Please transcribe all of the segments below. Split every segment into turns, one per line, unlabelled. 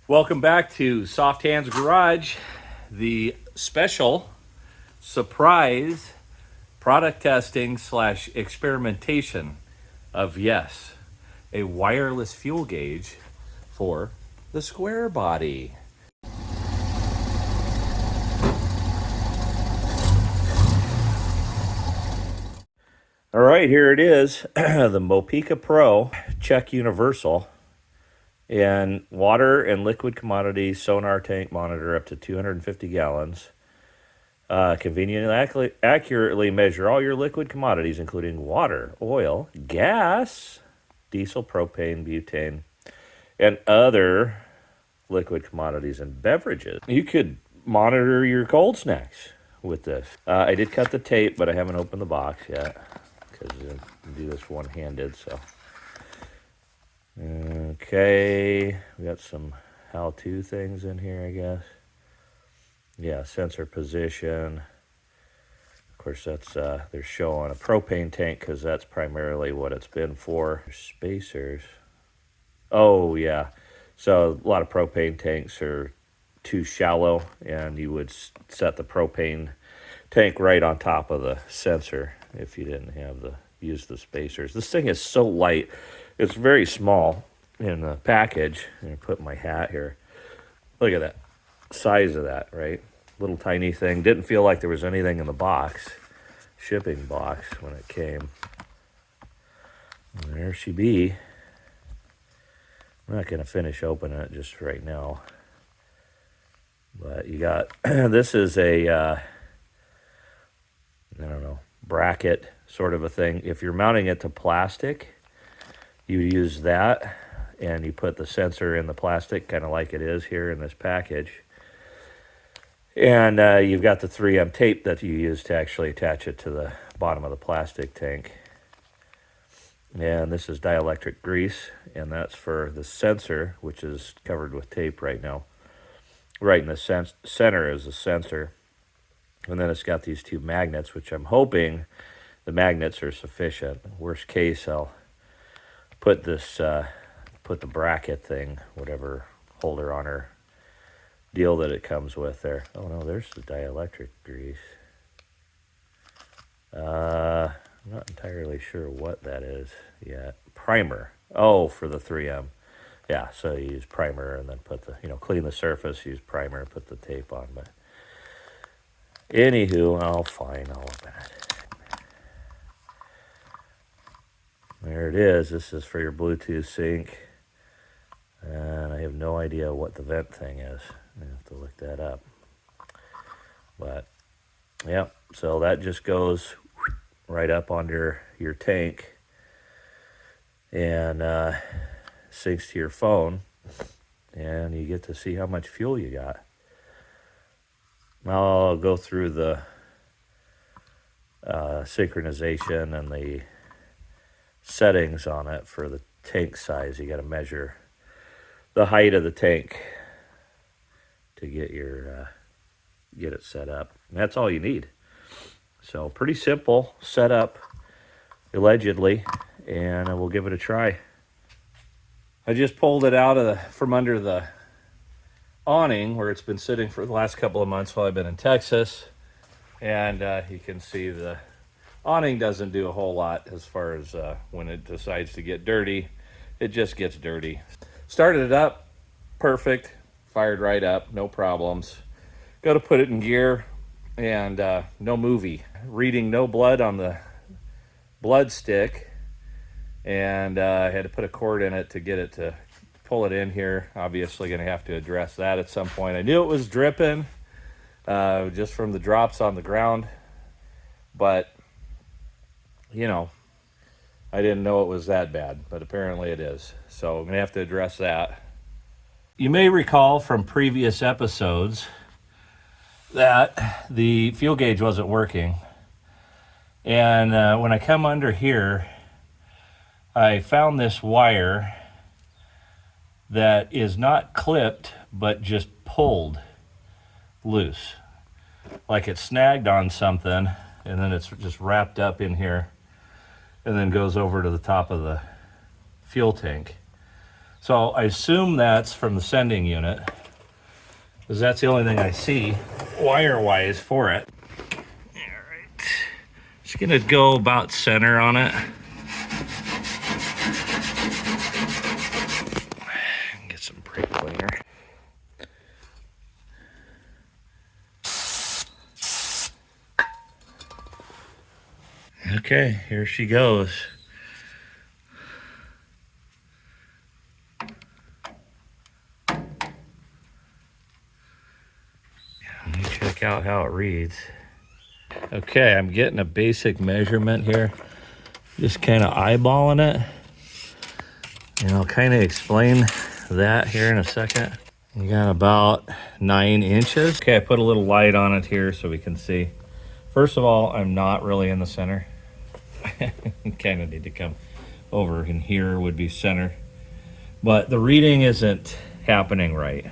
Welcome back to Soft Hands Garage, the special surprise product testing slash experimentation of, yes, a wireless fuel gauge for the square body. All right, here it is, the Mopeka Pro Check Universal. And water and liquid commodity sonar tank monitor up to 250 gallons. Conveniently accurately measure all your liquid commodities, including water, oil, gas, diesel, propane, butane, and other liquid commodities and beverages. You could monitor your cold snacks with this. I did cut the tape, but I haven't opened the box yet because I do this one-handed, so. Okay, we got some how-to things in here, I guess. Yeah, sensor position. Of course, that's they're showing a propane tank because that's primarily what it's been for. Spacers. Oh, yeah. So a lot of propane tanks are too shallow, and you would set the propane tank right on top of the sensor if you didn't have use the spacers. This thing is so light. It's very small in the package. I'm going to put my hat here. Look at that size of that, right? Little tiny thing. Didn't feel like there was anything in the box, shipping box, when it came. And there she be. I'm not going to finish opening it just right now. But you got, this is a, I don't know, bracket sort of a thing. If you're mounting it to plastic, you use that and you put the sensor in the plastic, kind of like it is here in this package. And you've got the 3M tape that you use to actually attach it to the bottom of the plastic tank. And this is dielectric grease, and that's for the sensor, which is covered with tape right now. Right in the center is the sensor. And then it's got these two magnets, which I'm hoping the magnets are sufficient. Worst case, I'll put this, put the bracket thing, whatever holder on her deal that it comes with there. Oh no, there's the dielectric grease. I'm not entirely sure what that is yet. Primer. Oh, for the 3M. Yeah, so you use primer and then put the, clean the surface, use primer, and put the tape on. But anywho, I'll open it. There it is. This is for your Bluetooth sync. And I have no idea what the vent thing is. I have to look that up. But, yeah, so that just goes right up under your tank and syncs to your phone. And you get to see how much fuel you got. Now I'll go through the synchronization and the settings on it for the tank size. You got to measure the height of the tank to get it set up. And that's all you need. So pretty simple setup, allegedly, and we'll give it a try. I just pulled it out from under the awning where it's been sitting for the last couple of months while I've been in Texas, and you can see the awning doesn't do a whole lot as far as when it decides to get dirty. It just gets dirty. Started it up, perfect, fired right up, no problems. Go to put it in gear, and no movie. Reading no blood on the blood stick, and I had to put a cord in it to get it to pull it in here. Obviously going to have to address that at some point. I knew it was dripping just from the drops on the ground, but I didn't know it was that bad, but apparently it is. So I'm going to have to address that. You may recall from previous episodes that the fuel gauge wasn't working. And when I come under here, I found this wire that is not clipped, but just pulled loose. Like it's snagged on something, and then it's just wrapped up in here, and then goes over to the top of the fuel tank. So I assume that's from the sending unit, because that's the only thing I see wire-wise for it. All right. Just gonna go about center on it. Get some brake cleaner. Okay, here she goes. Let me check out how it reads. Okay, I'm getting a basic measurement here. Just kind of eyeballing it. And I'll kind of explain that here in a second. You got about 9 inches. Okay, I put a little light on it here so we can see. First of all, I'm not really in the center. Kind of need to come over in here would be center. But the reading isn't happening right.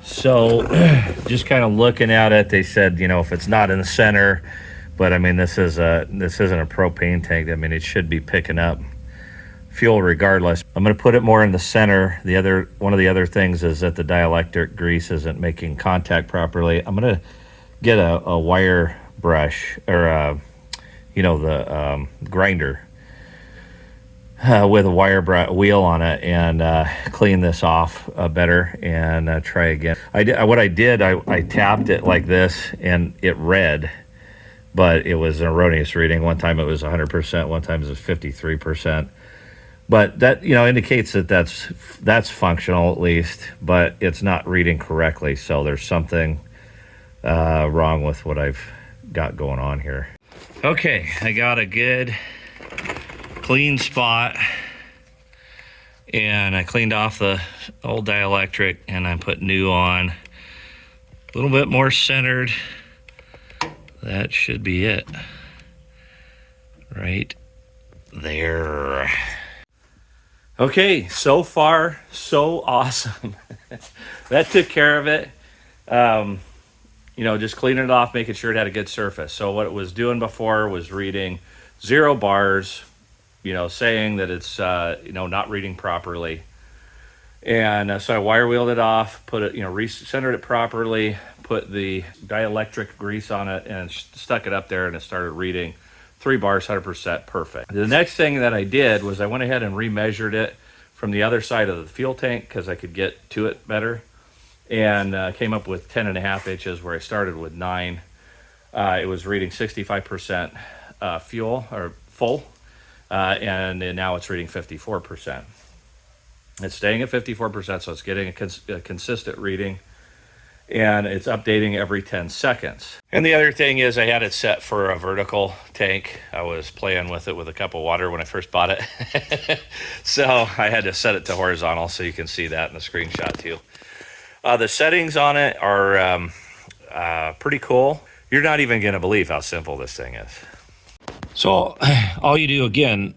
So just kind of looking at it, they said, you know, if it's not in the center, but I mean, this isn't a propane tank. I mean, it should be picking up fuel regardless. I'm going to put it more in the center. One of the other things is that the dielectric grease isn't making contact properly. I'm going to get a wire brush or the grinder with a wire wheel on it and clean this off better and try again. I tapped it like this and it read, but it was an erroneous reading. One time it was 100%, one time it was 53%. But that, indicates that that's functional at least, but it's not reading correctly. So there's something wrong with what I've got going on here. Okay, I got a good clean spot, and I cleaned off the old dielectric and I put new on. A little bit more centered. That should be it. Right there. Okay, so far, so awesome. That took care of it. Just cleaning it off, making sure it had a good surface. So what it was doing before was reading 0 bars, saying that it's, not reading properly. And so I wire wheeled it off, put it, centered it properly, put the dielectric grease on it and stuck it up there, and it started reading 3 bars, 100% perfect. The next thing that I did was I went ahead and remeasured it from the other side of the fuel tank because I could get to it better, and came up with 10.5 inches where I started with 9. It was reading 65% fuel or full, and now it's reading 54%. It's staying at 54%, so it's getting a consistent reading, and it's updating every 10 seconds. And the other thing is I had it set for a vertical tank. I was playing with it with a cup of water when I first bought it. So I had to set it to horizontal so you can see that in the screenshot too. The settings on it are pretty cool. You're not even going to believe how simple this thing is. So all you do, again,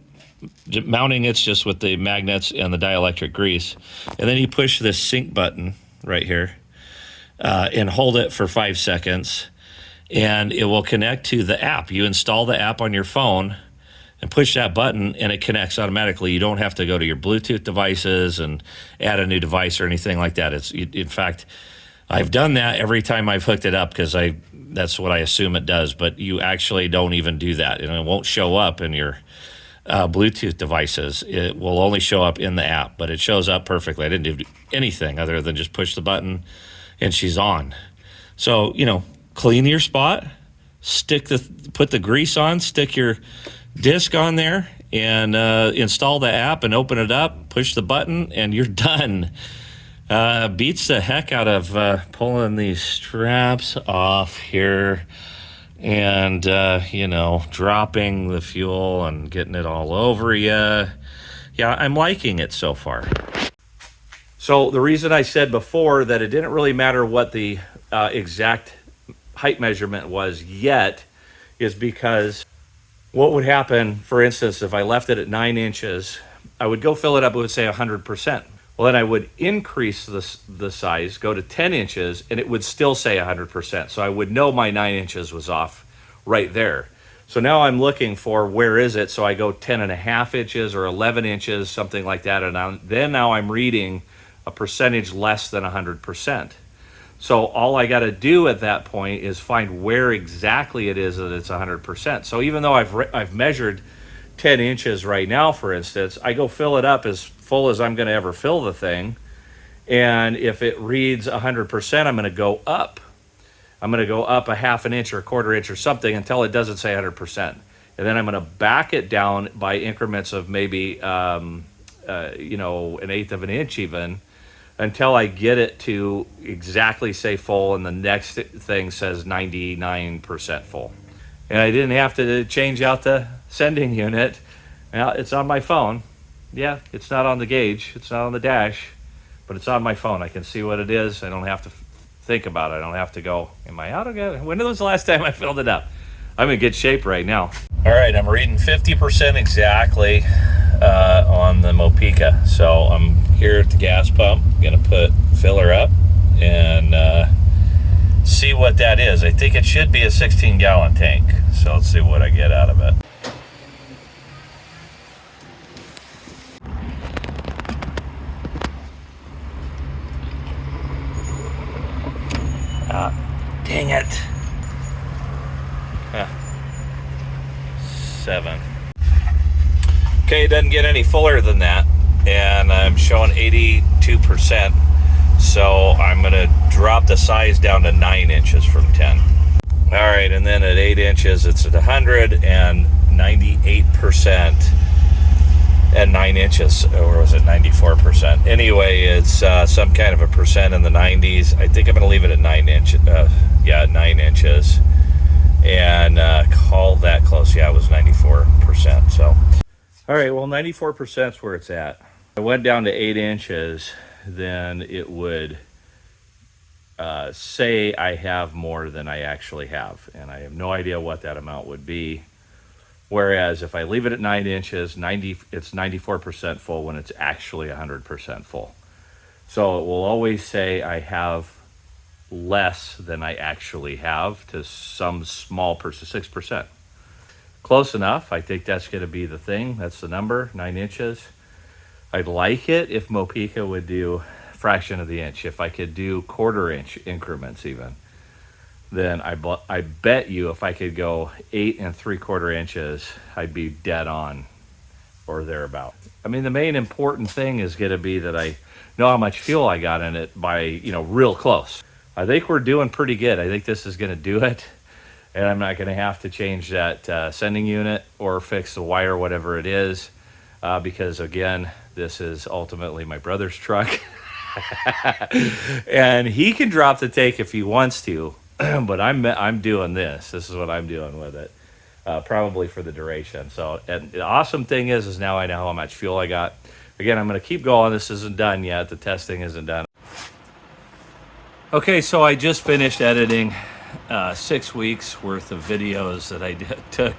mounting it's just with the magnets and the dielectric grease. And then you push this sync button right here. And hold it for 5 seconds, and it will connect to the app. You install the app on your phone and push that button, and it connects automatically. You don't have to go to your Bluetooth devices and add a new device or anything like that. In fact, I've done that every time I've hooked it up because that's what I assume it does, but you actually don't even do that, and it won't show up in your Bluetooth devices. It will only show up in the app, but it shows up perfectly. I didn't do anything other than just push the button and she's on. So, clean your spot, put the grease on, stick your disc on there, and install the app and open it up, push the button, and you're done. Beats the heck out of pulling these straps off here and, dropping the fuel and getting it all over you. Yeah, I'm liking it so far. So the reason I said before that it didn't really matter what the exact height measurement was yet is because what would happen, for instance, if I left it at 9 inches, I would go fill it up, it would say 100%. Well, then I would increase the size, go to 10 inches, and it would still say 100%. So I would know my 9 inches was off right there. So now I'm looking for where is it. So I go 10.5 inches or 11 inches, something like that. And then now I'm reading a percentage less than 100%. So all I got to do at that point is find where exactly it is that it's 100%. So even though I've measured 10 inches right now, for instance, I go fill it up as full as I'm going to ever fill the thing. And if it reads 100%, I'm going to go up. I'm going to go up a half an inch or a quarter inch or something until it doesn't say 100%. And then I'm going to back it down by increments of maybe, an eighth of an inch even, until I get it to exactly say full, and the next thing says 99% full. And I didn't have to change out the sending unit. Now it's on my phone. Yeah, it's not on the gauge, it's not on the dash, but it's on my phone. I can see what it is. I don't have to think about it. I don't have to go, am I out again? When was the last time I filled it up? I'm in good shape right now. All right, I'm reading 50% exactly on the Mopeka. So I'm here at the gas pump. I'm gonna put filler up and see what that is. I think it should be a 16-gallon tank. So let's see what I get out of it. Dang it. 7. Okay, it doesn't get any fuller than that, and I'm showing 82%. So I'm going to drop the size down to 9 inches from 10. All right, and then at 8 inches, it's at 198% at 9 inches, or was it 94%? Anyway, it's some kind of a percent in the 90s. I think I'm going to leave it at 9 inches. 9 inches, and call that close. Yeah, it was 94%. So, all right, well, 94% is where it's at. If I went down to 8 inches, then it would say I have more than I actually have, and I have no idea what that amount would be. Whereas if I leave it at 9 inches, it's 94% full when it's actually 100% full. So it will always say I have less than I actually have to some small 6%. Close enough. I think that's going to be the thing. That's the number, 9 inches. I'd like it if Mopeka would do fraction of the inch. If I could do quarter inch increments even, then I bet you if I could go 8 3/4 inches, I'd be dead on or thereabout. I mean, the main important thing is going to be that I know how much fuel I got in it by, real close. I think we're doing pretty good. I think this is going to do it, and I'm not going to have to change that sending unit or fix the wire, whatever it is, because again, this is ultimately my brother's truck. And he can drop the tank if he wants to, but I'm doing this. This is what I'm doing with it, probably for the duration. So, and the awesome thing is now I know how much fuel I got. Again, I'm going to keep going. This isn't done yet. The testing isn't done. Okay, so I just finished editing 6 weeks worth of videos that I took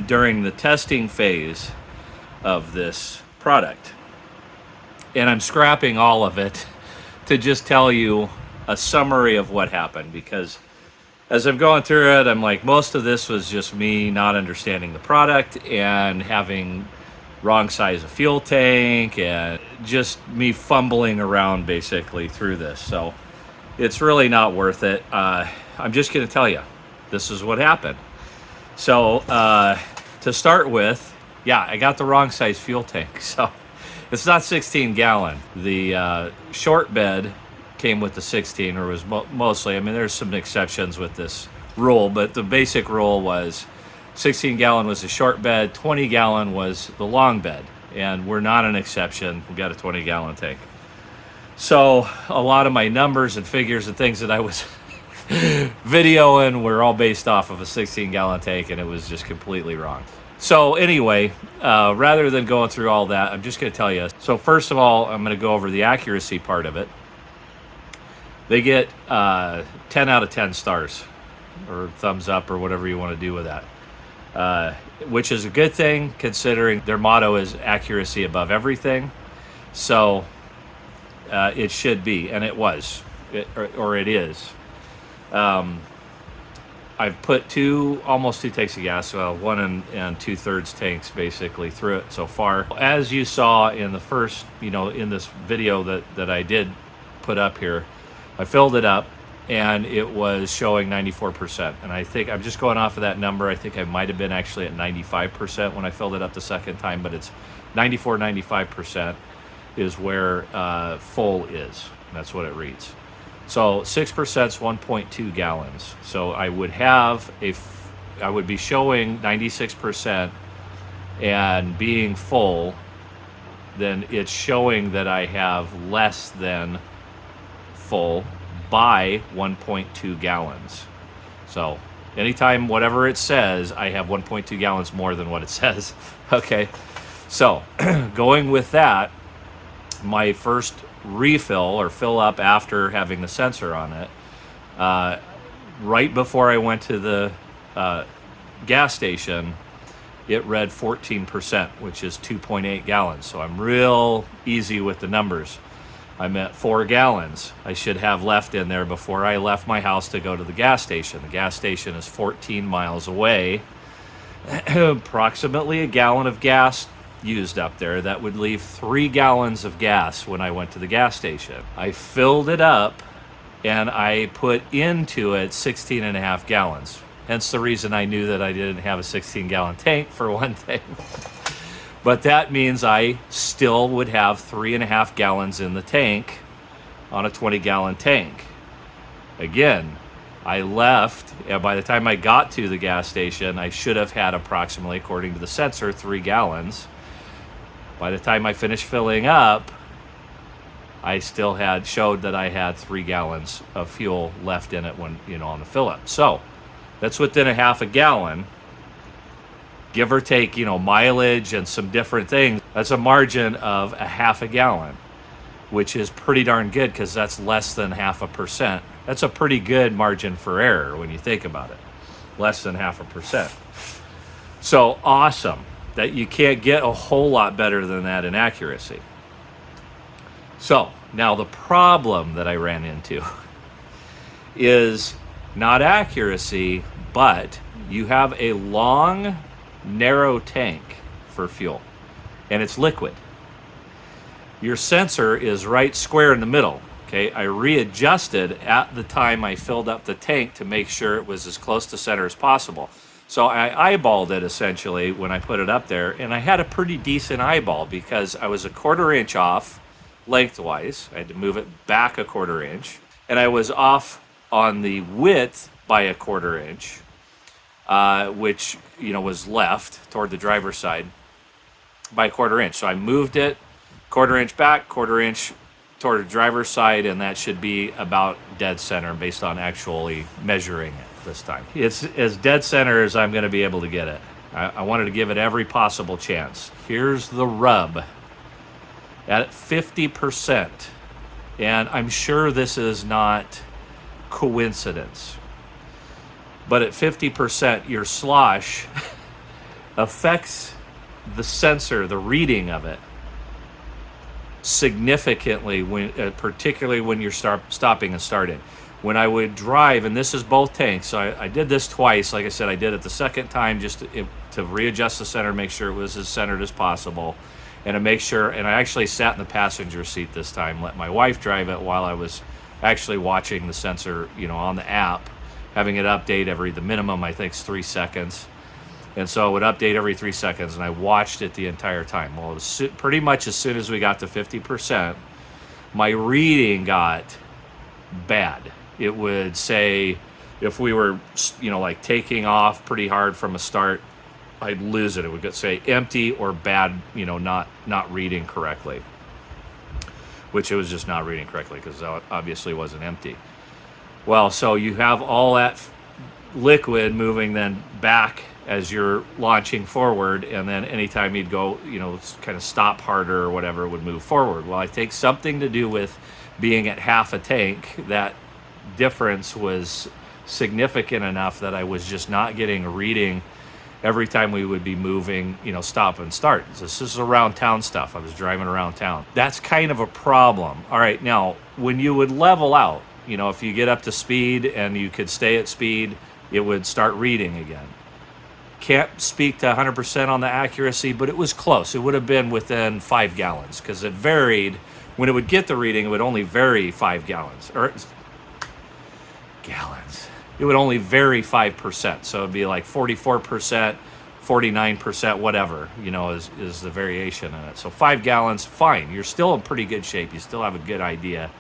during the testing phase of this product. And I'm scrapping all of it to just tell you a summary of what happened, because as I'm going through it, I'm like, most of this was just me not understanding the product and having wrong size of fuel tank and just me fumbling around basically through this. So it's really not worth it. I'm just going to tell you, this is what happened. So to start with, yeah, I got the wrong size fuel tank. So it's not 16 gallon. The short bed came with the 16, or was mostly, I mean, there's some exceptions with this rule, but the basic rule was 16 gallon was the short bed, 20 gallon was the long bed, and we're not an exception. We got a 20 gallon tank. So a lot of my numbers and figures and things that I was videoing were all based off of a 16 gallon tank, and it was just completely wrong. So anyway, rather than going through all that, I'm just going to tell you. So first of all, I'm going to go over the accuracy part of it. They get 10 out of 10 stars, or thumbs up, or whatever you want to do with that, which is a good thing considering their motto is accuracy above everything. So it should be, and it was, or it is. I've put almost two tanks of gas, well, 1 2/3 tanks basically through it so far. As you saw in the first, in this video that I did put up here, I filled it up and it was showing 94%. And I think I'm just going off of that number. I think I might have been actually at 95% when I filled it up the second time, but it's 95% is where full is. That's what it reads. So 6% is 1.2 gallons. So I would be showing 96% and being full, then it's showing that I have less than full by 1.2 gallons. So anytime whatever it says, I have 1.2 gallons more than what it says. Okay, so going with that, my first refill or fill up after having the sensor on it, right before I went to the gas station, it read 14%, which is 2.8 gallons. So I'm real easy with the numbers. I'm at 4 gallons I should have left in there before I left my house to go to the gas station. The gas station is 14 miles away. Approximately a gallon of gas used up there. That would leave 3 gallons of gas when I went to the gas station. I filled it up and I put into it 16.5 gallons. Hence the reason I knew that I didn't have a 16-gallon tank, for one thing. But that means I still would have 3.5 gallons in the tank on a 20-gallon tank. Again, I left, and by the time I got to the gas station, I should have had approximately, according to the sensor, 3 gallons. By the time I finished filling up, I still showed that I had 3 gallons of fuel left in it when, on the fill up. So that's within a half a gallon, give or take, mileage and some different things. That's a margin of a half a gallon, which is pretty darn good because that's less than 0.5%. That's a pretty good margin for error when you think about it. Less than 0.5%. So awesome that you can't get a whole lot better than that in accuracy. So now the problem that I ran into is not accuracy, but you have a long, narrow tank for fuel, and it's liquid. Your sensor is right square in the middle. Okay, I readjusted at the time I filled up the tank to make sure it was as close to center as possible. So I eyeballed it essentially when I put it up there, and I had a pretty decent eyeball because I was a 1/4 inch off lengthwise. I had to move it back a 1/4 inch, and I was off on the width by a 1/4 inch, which was left toward the driver's side by a 1/4 inch. So I moved it 1/4 inch back, 1/4 inch toward the driver's side, and that should be about dead center based on actually measuring it this time. It's as dead center as I'm going to be able to get it. I wanted to give it every possible chance. Here's the rub. At 50%, and I'm sure this is not coincidence, but at 50%, your slosh affects the sensor, the reading of it, significantly, particularly when you're stopping and starting. When I would drive, and this is both tanks, so I did this twice. Like I said, I did it the second time just to readjust the center, make sure it was as centered as possible, and to make sure, and I actually sat in the passenger seat this time, let my wife drive it while I was actually watching the sensor, on the app, having it update the minimum, I think, is 3 seconds. And so it would update every 3 seconds, and I watched it the entire time. Well, it was pretty much as soon as we got to 50%, my reading got bad. It would say, if we were, like taking off pretty hard from a start, I'd lose it. It would say empty or bad, not reading correctly, which it was just not reading correctly because it obviously wasn't empty. Well, so you have all that liquid moving then back as you're launching forward, and then anytime you'd go, kind of stop harder or whatever, it would move forward. Well, I think something to do with being at half a tank, that difference was significant enough that I was just not getting a reading every time we would be moving, stop and start. This is around town stuff. I was driving around town. That's kind of a problem. All right, now, when you would level out, if you get up to speed and you could stay at speed, it would start reading again. Can't speak to 100% on the accuracy, but it was close. It would have been within 5 gallons because it varied. When it would get the reading, it would only vary 5 gallons. Or gallons. It would only vary 5%. So it'd be like 44%, 49%, whatever, is the variation in it. So 5 gallons, fine. You're still in pretty good shape. You still have a good idea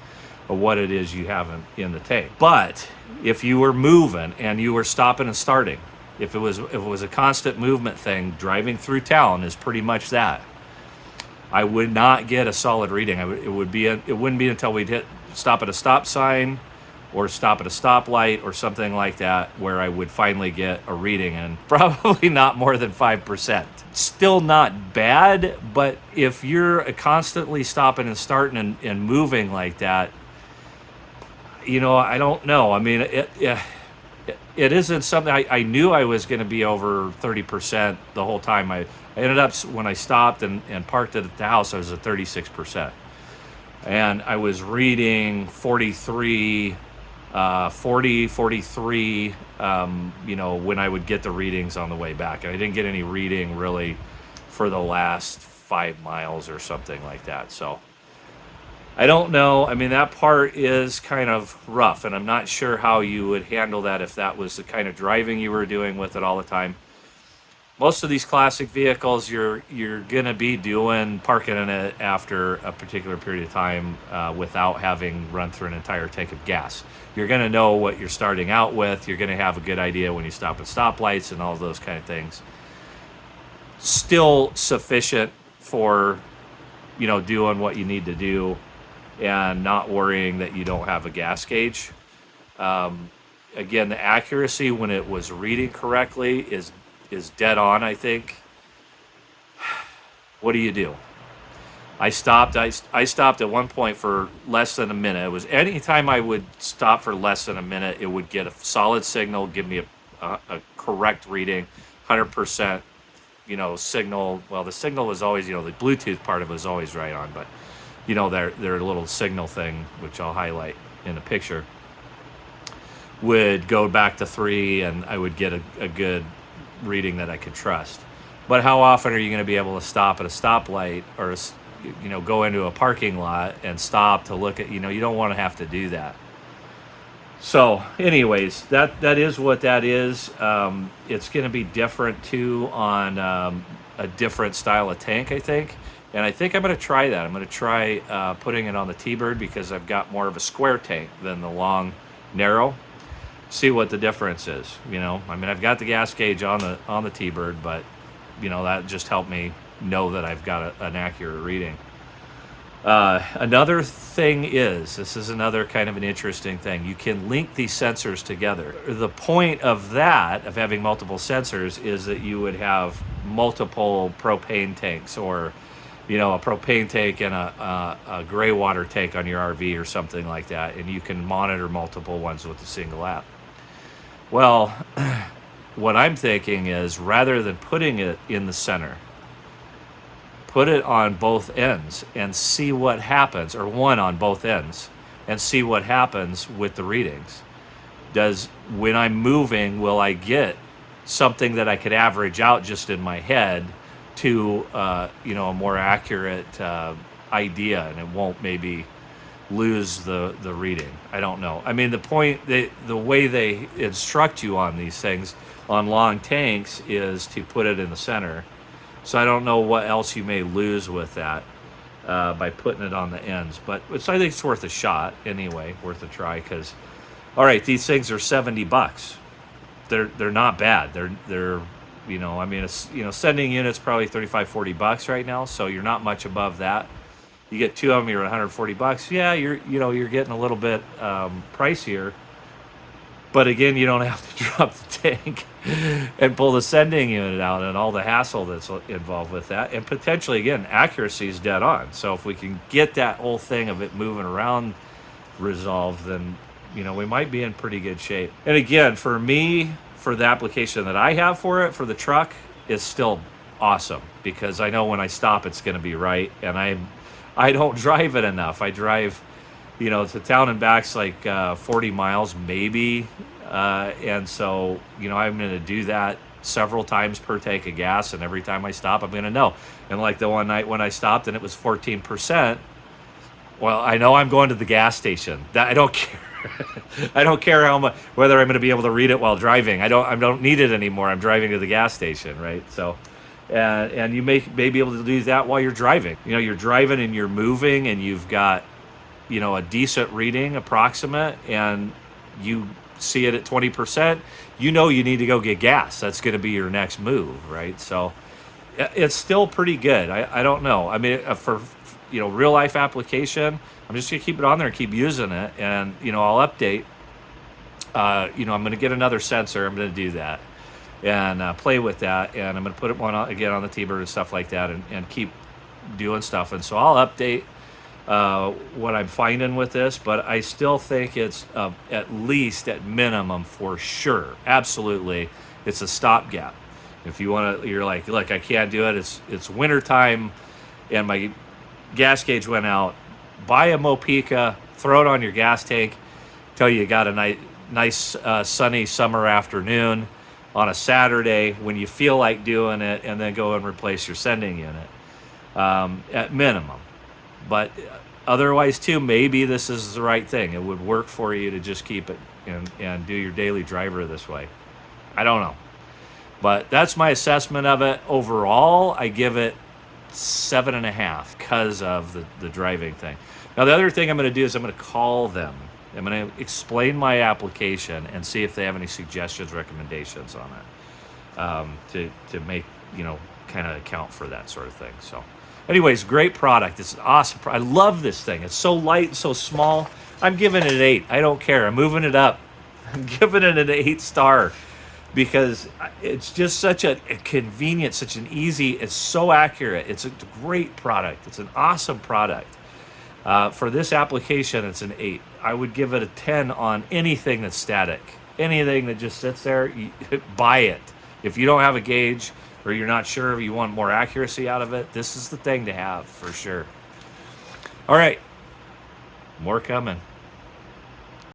of what it is you have in the tank. But if you were moving and you were stopping and starting, if it was a constant movement thing, driving through town is pretty much that. I would not get a solid reading. It wouldn't be until we'd stop at a stop sign or stop at a stoplight or something like that where I would finally get a reading, and probably not more than 5%. Still not bad, but if you're constantly stopping and starting and moving like that, I don't know. I mean, it isn't something I knew I was going to be over 30% the whole time. I ended up, when I stopped and parked it at the house, I was at 36%. And I was reading 43, 43, when I would get the readings on the way back. And I didn't get any reading really for the last 5 miles or something like that. So I don't know. I mean, that part is kind of rough, and I'm not sure how you would handle that if that was the kind of driving you were doing with it all the time. Most of these classic vehicles, you're gonna be parking in it after a particular period of time without having run through an entire tank of gas. You're gonna know what you're starting out with. You're gonna have a good idea when you stop at stoplights and all those kind of things. Still sufficient for, doing what you need to do and not worrying that you don't have a gas gauge. Again, the accuracy when it was reading correctly is dead on, I think. What do? I stopped at one point for less than a minute. It was anytime I would stop for less than a minute, it would get a solid signal, give me a correct reading, 100%, signal. Well, the signal was always, the Bluetooth part of it was always right on, but their little signal thing, which I'll highlight in a picture, would go back to 3, and I would get a good reading that I could trust. But how often are you going to be able to stop at a stoplight or go into a parking lot and stop to look at, you don't want to have to do that. So anyways, that is what that is. It's going to be different too on a different style of tank, I think. And I think I'm going to try that. I'm going to try putting it on the T-Bird because I've got more of a square tank than the long, narrow. See what the difference is. I've got the gas gauge on the T-Bird, but that just helped me know that I've got an accurate reading. Another thing this is another kind of an interesting thing. You can link these sensors together. The point of having multiple sensors is that you would have multiple propane tanks, or a propane tank and a gray water tank on your RV or something like that, and you can monitor multiple ones with a single app. Well, what I'm thinking is, rather than putting it in the center, put it on both ends and see what happens, or one on both ends, and see what happens with the readings. When I'm moving, will I get something that I could average out just in my head to a more accurate idea, and it won't maybe lose the reading? I don't know. I mean, the way they instruct you on these things on long tanks is to put it in the center. So I don't know what else you may lose with that by putting it on the ends, but I think it's worth a shot anyway, worth a try. Because, all right, these things are $70. They're not bad. They're sending units probably $35-$40 right now, so you're not much above that. You get 2 of them, you're at $140. Yeah, you're getting a little bit pricier, but again, you don't have to drop the tank and pull the sending unit out and all the hassle that's involved with that. And potentially, again, accuracy is dead on. So if we can get that whole thing of it moving around resolved, then we might be in pretty good shape. And again, for me, for the application that I have for it, for the truck, is still awesome, because I know when I stop, it's going to be right, and I don't drive it enough. I drive, to town and back's like 40 miles maybe And so, I'm going to do that several times per tank of gas, and every time I stop, I'm going to know. And like the one night when I stopped and it was 14%, well, I know I'm going to the gas station. I don't care. I don't care how much, whether I'm going to be able to read it while driving. I don't need it anymore. I'm driving to the gas station, right? So, and you may be able to do that while you're driving. You're driving and you're moving, and you've got, a decent reading, approximate, and you see it at 20%. You need to go get gas. That's going to be your next move, right? So, it's still pretty good. I don't know. I mean, for real life application, I'm just gonna keep it on there and keep using it, and I'll update. I'm gonna get another sensor. I'm gonna do that and play with that, and I'm gonna put it again on the T-Bird and stuff like that, and keep doing stuff. And so I'll update what I'm finding with this, but I still think it's at least, at minimum, for sure, absolutely, it's a stopgap. If you want to, you're like, look, I can't do it. It's winter time, and my gas gauge went out. Buy a Mopeka, throw it on your gas tank till you got a nice sunny summer afternoon on a Saturday when you feel like doing it, and then go and replace your sending unit at minimum. But otherwise, too, maybe this is the right thing. It would work for you to just keep it and do your daily driver this way. I don't know. But that's my assessment of it. Overall, I give it 7.5 because of the driving thing. Now, the other thing I'm going to do is I'm going to call them. I'm going to explain my application and see if they have any suggestions, recommendations on it to make, kind of account for that sort of thing. So anyways, great product. It's an awesome I love this thing. It's so light and so small. I'm giving it an 8. I don't care. I'm moving it up. I'm giving it an 8-star. Because it's just such a convenient, such an easy, it's so accurate. It's a great product. It's an awesome product. For this application, it's an 8. I would give it a 10 on anything that's static. Anything that just sits there, buy it. If you don't have a gauge, or you're not sure if you want more accuracy out of it, this is the thing to have for sure. All right, more coming.